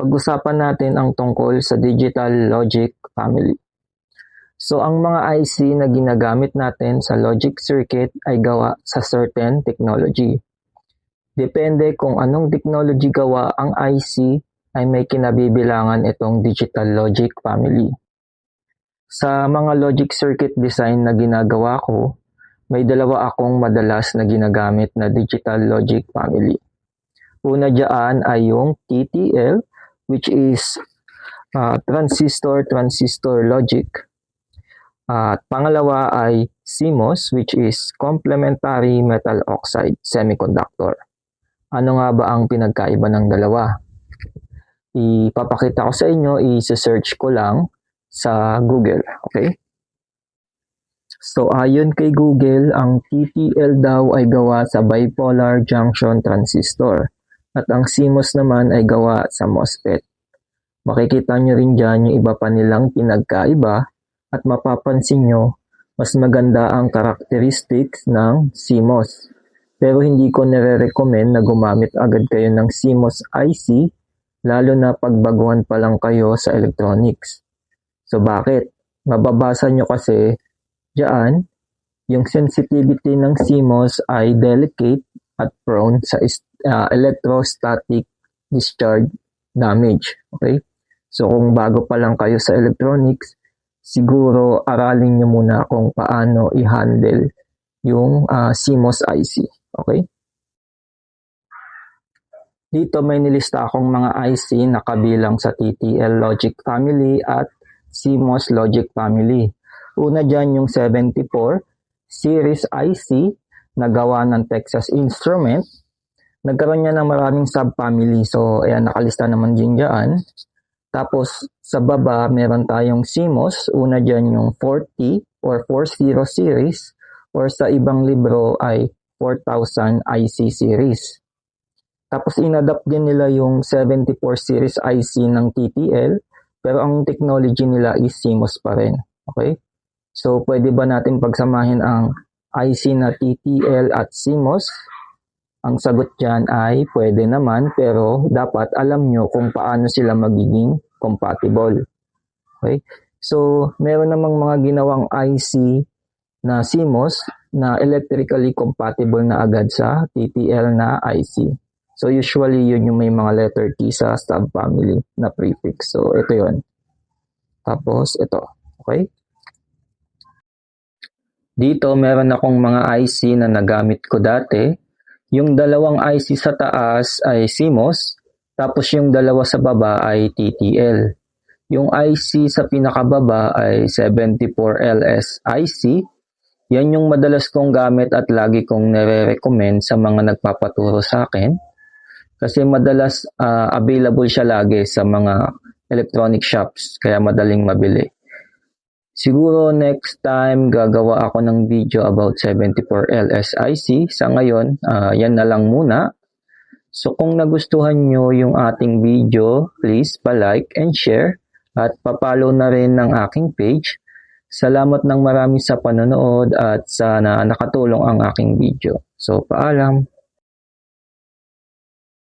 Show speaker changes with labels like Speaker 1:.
Speaker 1: pag-usapan natin ang tungkol sa digital logic family. So ang mga IC na ginagamit natin sa logic circuit ay gawa sa certain technology. Depende kung anong technology gawa ang IC ay may kinabibilangan itong digital logic family. Sa mga logic circuit design na ginagawa ko, may dalawa akong madalas na ginagamit na digital logic family. Una dyan ay yung TTL, which is transistor logic. At pangalawa ay CMOS, which is complementary metal oxide semiconductor. Ano nga ba ang pinagkaiba ng dalawa? Ipapakita ko sa inyo, i-search ko lang sa Google, okay? So ayon kay Google, ang TTL daw ay gawa sa bipolar junction transistor at ang CMOS naman ay gawa sa MOSFET. Makikita nyo rin dyan yung iba pa nilang pinagkaiba at mapapansin nyo, mas maganda ang characteristics ng CMOS. Pero hindi ko nire-recommend na gumamit agad kayo ng CMOS IC, lalo na pagbaguhan pa lang kayo sa electronics. So bakit? Mababasa nyo kasi diyan, yung sensitivity ng CMOS ay delicate at prone sa electrostatic discharge damage. Okay? So kung bago pa lang kayo sa electronics, siguro aralin nyo muna kung paano i-handle yung CMOS IC. Okay? Dito may nilista akong mga IC na kabilang sa TTL logic family at CMOS logic family. Una dyan yung 74 series IC na gawa ng Texas Instrument. Nagkaroon niya ng maraming subfamily. So, ayan, nakalista naman din dyan. Tapos, sa baba, meron tayong CMOS. Una dyan yung 40 or 40 series. Or sa ibang libro ay 4000 IC series. Tapos, inadapt din nila yung 74 series IC ng TTL. Pero ang technology nila is CMOS pa rin. Okay? So, pwede ba natin pagsamahin ang IC na TTL at CMOS? Ang sagot dyan ay pwede naman, pero dapat alam nyo kung paano sila magiging compatible. Okay? So, meron namang mga ginawang IC na CMOS na electrically compatible na agad sa TTL na IC. So, usually yun yung may mga letter T sa subfamily na prefix. So, ito yun. Tapos, ito. Okay? Dito, meron akong mga IC na nagamit ko dati. Yung dalawang IC sa taas ay CMOS, tapos yung dalawa sa baba ay TTL. Yung IC sa pinakababa ay 74LS IC. Yan yung madalas kong gamit at lagi kong nire-recommend sa mga nagpapaturo sa akin. Kasi madalas available siya lagi sa mga electronic shops, kaya madaling mabili. Siguro next time gagawa ako ng video about 74LS IC. Sa ngayon, yan na lang muna. So kung nagustuhan nyo yung ating video, please pa-like and share at pa-follow na rin ng aking page. Salamat ng marami sa panonood at sana nakatulong ang aking video. So paalam!